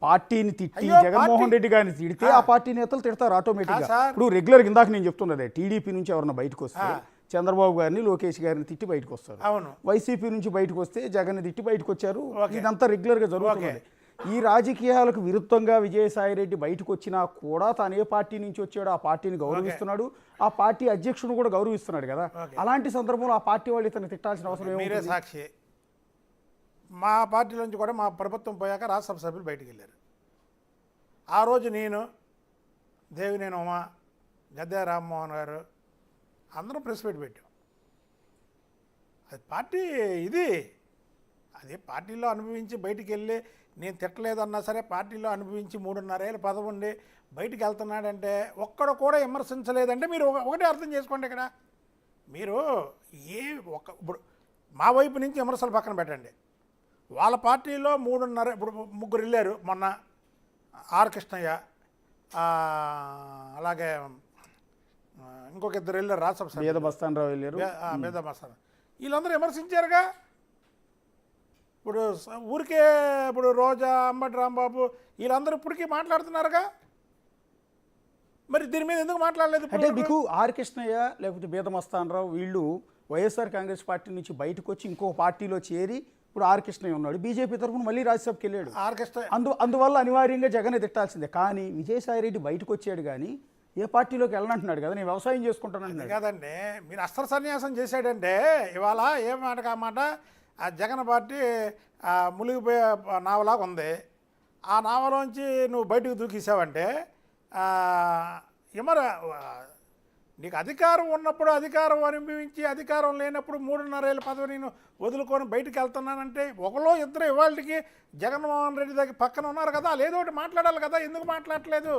పార్టీని తిట్టి అయ్యో, జగన్మోహన్ రెడ్డి గారిని తిడితే ఆ పార్టీ నేతలు తిడతారు ఆటోమేటిక్గా. సార్. ఇప్పుడు రెగ్యులర్ ఇందాక నేను చెప్తున్నదే, టీడీపీ నుంచి ఎవరన్నా బయటకు వస్తే చంద్రబాబు గారిని లోకేష్ గారిని తిట్టి బయటకు వస్తారు. అవును. వైసీపీ నుంచి బయటకు వస్తే జగన్ తిట్టి బయటకు వచ్చారు. ఓకే. ఇదంతా రెగ్యులర్గా జరుగుతుంది. ఈ రాజకీయాలకు విరుద్ధంగా విజయసాయి రెడ్డి బయటకు వచ్చినా కూడా తాను ఏ పార్టీ నుంచి వచ్చాడో ఆ పార్టీని గౌరవిస్తున్నాడు, ఆ పార్టీ అధ్యక్షుడు కూడా గౌరవిస్తున్నాడు కదా. అలాంటి సందర్భంలో ఆ పార్టీ వాళ్ళు ఇతను తిట్టాల్సిన అవసరం మీరే ఏముంది? సాక్షి. మా పార్టీ నుంచి కూడా మా ప్రభుత్వం పోయాక రాజ్యసభ సభ్యులు బయటికి వెళ్ళారు. ఆ రోజు నేను, దేవినేని ఉమా, గద్దె రామ్మోహన్ గారు అందరం ప్రెస్ మీట్ పెట్టాం. అది పార్టీ ఇది, అది పార్టీలో అనుభవించి బయటికి వెళ్ళి నేను తిట్టలేదన్నా సరే పార్టీలో అనుభవించి 3.5 ఏళ్ళ పదవి ఉండి బయటికి వెళ్తున్నాడంటే ఒక్కడు కూడా విమర్శించలేదంటే మీరు ఒకటే అర్థం చేసుకోండి. ఇక్కడ మీరు ఇప్పుడు మా వైపు నుంచి విమర్శలు పక్కన పెట్టండి. వాళ్ళ పార్టీలో 3.5 ఇప్పుడు 3 వెళ్ళారు మొన్న, ఆర్ కృష్ణయ్య, అలాగే ఇంకొక 2 వెళ్ళారు రాజ్యసభ మీద బస్తానరావు వెళ్ళారు, మీద మస్తాన్, వీళ్ళందరూ విమర్శించారుగా. ఇప్పుడు ఊరికే ఇప్పుడు రోజా, అంబటి రాంబాబు వీళ్ళందరూ ఇప్పటికీ మాట్లాడుతున్నారుగా. మరి దీని మీద ఎందుకు మాట్లాడలేదు? అంటే మీకు ఆర్ కృష్ణయ్య లేకపోతే బీద మస్తానరావు వీళ్ళు వైఎస్ఆర్ కాంగ్రెస్ పార్టీ నుంచి బయటకు వచ్చి ఇంకో పార్టీలో చేరి ఇప్పుడు ఆర్ కృష్ణయ్య ఉన్నాడు, బీజేపీ తరఫున మళ్ళీ రాజ్యసభకి వెళ్ళాడు. ఆర్ కృష్ణయ్య అందువల్ల అనివార్యంగా జగన్ తిట్టాల్సిందే. కానీ విజయసాయి రెడ్డి బయటకు వచ్చాడు కానీ ఏ పార్టిలోకి వెళ్ళనంటున్నాడు కదా, నేను వ్యవసాయం చేసుకుంటానంటున్నాడు కదండి. మీరు అస్త్ర సన్యాసం చేశాడంటే ఇవాళ ఏ మాట కామాట ఆ జగన్ పార్టీ మునిగిపోయే నావలాగా ఉంది. ఆ నావలోంచి నువ్వు బయటకు దూకేసావంటే మరి నీకు అధికారం ఉన్నప్పుడు అధికారం అనుభవించి అధికారం లేనప్పుడు 3.5 ఏళ్ళ పదవి నేను వదులుకొని బయటికి వెళ్తున్నానంటే ఒకలో ఇద్దరు ఇవాళకి జగన్మోహన్ రెడ్డి దగ్గర పక్కన ఉన్నారు కదా, లేదో ఒకటి మాట్లాడాలి కదా. ఎందుకు మాట్లాడట్లేదు?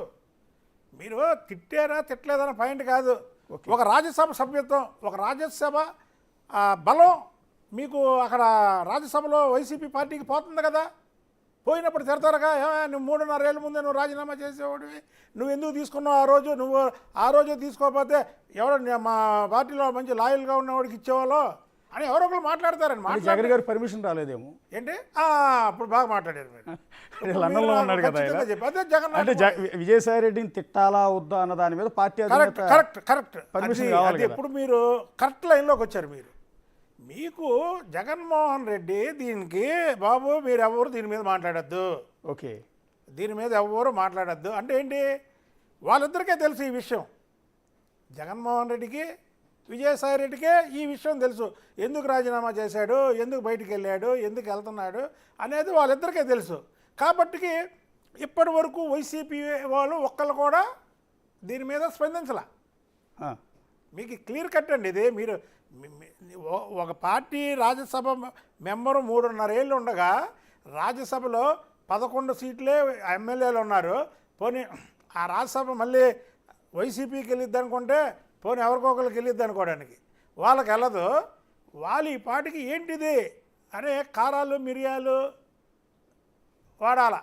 మీరు తిట్టారా తిట్టలేదన్న పాయింట్ కాదు. ఒక రాజ్యసభ సభ్యత్వం, ఒక రాజ్యసభ బలం మీకు అక్కడ రాజ్యసభలో వైసీపీ పార్టీకి పోతుంది కదా. పోయినప్పుడు తిడతారుగా, నువ్వు 3.5 ఏళ్ళ ముందే నువ్వు రాజీనామా చేసేవాడివి, నువ్వు ఎందుకు తీసుకున్నావు ఆ రోజు, నువ్వు ఆ రోజు తీసుకోకపోతే ఎవడో మా పార్టీలో మంచి లాయల్గా ఉన్నవాడికి ఇచ్చేవాళ్ళు అని ఎవరో ఒకరు మాట్లాడతారని. జగన్ గారు పర్మిషన్ రాలేదేమో ఏంటి? అప్పుడు బాగా మాట్లాడారు మీరు. లండన్లో ఉన్నాడు కదా ఆయన. అదే జగన్ అంటే విజయసాయి రెడ్డిని తిట్టాలా వద్దా అన్న దాని మీద పార్టీ కరెక్ట్ పర్మిషన్ కావాలి కదా. ఇప్పుడు మీరు కరెక్ట్ లైన్లోకి వచ్చారు. మీకు జగన్మోహన్ రెడ్డి దీనికి బాబు మీరు ఎవరు దీని మీద మాట్లాడద్దు, ఓకే దీని మీద ఎవరు మాట్లాడద్దు అంటే ఏంటి? వాళ్ళిద్దరికే తెలుసు ఈ విషయం. జగన్మోహన్ రెడ్డికి విజయసాయి రెడ్డికే ఈ విషయం తెలుసు. ఎందుకు రాజీనామా చేశాడు, ఎందుకు బయటికి వెళ్ళాడు, ఎందుకు వెళ్తున్నాడు అనేది వాళ్ళిద్దరికే తెలుసు. కాబట్టి ఇప్పటి వరకు వైసీపీ వాళ్ళు ఒక్కళ్ళు కూడా దీని మీద స్పందించాల. మీకు క్లియర్ కట్ అండి ఇది. మీరు ఒక పార్టీ రాజ్యసభ మెంబరు 3.5 ఏళ్ళు ఉండగా రాజ్యసభలో 11 సీట్లే ఎమ్మెల్యేలు ఉన్నారు. పోనీ ఆ రాజ్యసభ మళ్ళీ వైసీపీకి వెళ్ళిద్ది అనుకుంటే పోనీ ఎవరికొకరికి వెళ్ళిద్ది అనుకోవడానికి వాళ్ళకి వెళ్ళదు. వాళ్ళు ఈ పార్టీకి ఏంటిది అనే కారాలు మిరియాలు వాడాల.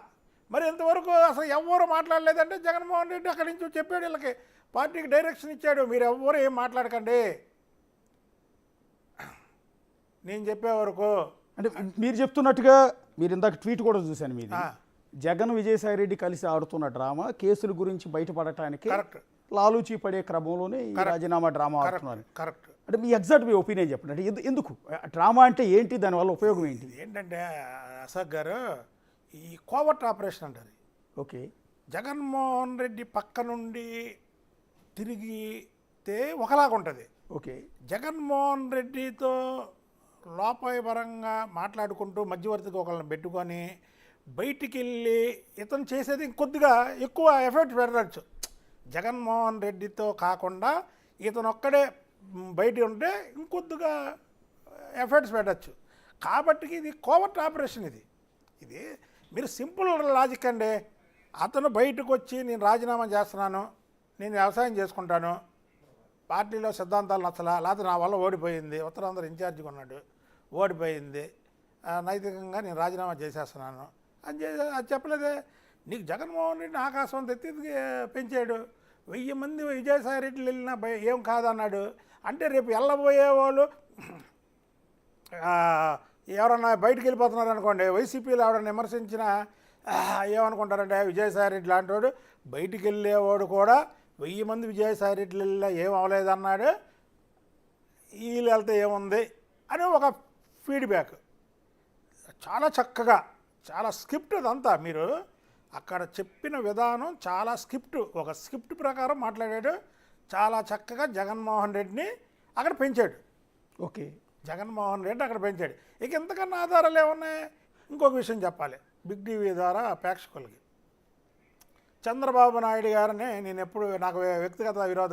మరి ఇంతవరకు అసలు ఎవరు మాట్లాడలేదంటే జగన్మోహన్ రెడ్డి అక్కడి నుంచి చెప్పాడు, వీళ్ళకి పార్టీకి డైరెక్షన్ ఇచ్చాడు, మీరు ఎవరు ఏం మాట్లాడకండి నేను చెప్పే వరకు. అంటే మీరు చెప్తున్నట్టుగా మీరు ఇందాక ట్వీట్ కూడా చూశాను మీది, జగన్ విజయసాయి రెడ్డి కలిసి ఆడుతున్న డ్రామా కేసుల గురించి బయటపడటానికి లాలూచీ పడే క్రమంలోనే ఈ రాజీనామా డ్రామా ఆడుతున్నారు. కరెక్ట్. అంటే మీ ఎగ్జాక్ట్ మీ ఒపీనియన్ చెప్పండి. అంటే ఎందుకు డ్రామా అంటే ఏంటి, దానివల్ల ఉపయోగం ఏంటి? ఏంటంటే అశోక్ గారు, ఈ కోవర్ట్ ఆపరేషన్ అంటారు. ఓకే, జగన్మోహన్ రెడ్డి పక్క నుండి తిరిగితే ఒకలాగా ఉంటుంది. ఓకే, జగన్మోహన్ రెడ్డితో లోపాయపరంగా మాట్లాడుకుంటూ మధ్యవర్తిగా ఒకళ్ళని పెట్టుకొని బయటికి వెళ్ళి ఇతను చేసేది ఇంకొద్దిగా ఎక్కువ ఎఫర్ట్ పెట్టచ్చు. జగన్మోహన్ రెడ్డితో కాకుండా ఇతను ఒక్కడే బయట ఉంటే ఇంకొద్దిగా ఎఫర్ట్స్ పెట్టచ్చు. కాబట్టి ఇది కోవర్ట్ ఆపరేషన్. ఇది మీరు సింపుల్ లాజిక్ అండి. అతను బయటకు వచ్చి నేను రాజీనామా చేస్తున్నాను, నేను వ్యవసాయం చేసుకుంటాను, పార్టీలో సిద్ధాంతాలు నచ్చలా, లేకపోతే నా వల్ల ఓడిపోయింది, ఉత్తరాంధ్ర ఇన్ఛార్జిగా ఉన్నాడు, ఓడిపోయింది, నైతికంగా నేను రాజీనామా చేసేస్తున్నాను అని అది చెప్పలేదే. నీకు జగన్మోహన్ రెడ్డి ఆకాశం తెత్తి పెంచాడు. 1000 మంది విజయసాయి రెడ్డిలు వెళ్ళినా ఏం కాదన్నాడు. అంటే రేపు వెళ్ళబోయే వాళ్ళు ఎవరన్నా బయటకు వెళ్ళిపోతున్నారు అనుకోండి, వైసీపీలో ఎవరన్నా విమర్శించినా ఏమనుకుంటారంటే విజయసాయి రెడ్డి లాంటి వాడు బయటికి వెళ్ళేవాడు కూడా 1000 మంది విజయసాయి రెడ్డి వెళ్ళా ఏం అవ్వలేదన్నాడు, వీళ్ళు వెళ్తే ఏముంది అని ఒక ఫీడ్బ్యాక్. చాలా చక్కగా చాలా స్క్రిప్ట్ అదంతా. మీరు అక్కడ చెప్పిన విధానం చాలా స్క్రిప్ట్, ఒక స్క్రిప్ట్ ప్రకారం మాట్లాడాడు. చాలా చక్కగా జగన్మోహన్ రెడ్డిని అక్కడ పెంచాడు. ఓకే. జగన్మోహన్ రెడ్డి అక్కడ పెంచాడు. ఇక ఇంతకన్నా ఆధారాలు ఏమున్నాయి? ఇంకొక విషయం చెప్పాలి బిగ్ టీవీ ద్వారా ప్రేక్షకులకి. చంద్రబాబు నాయుడు గారిని నేను ఎప్పుడు, నాకు వ్యక్తిగత విరోధం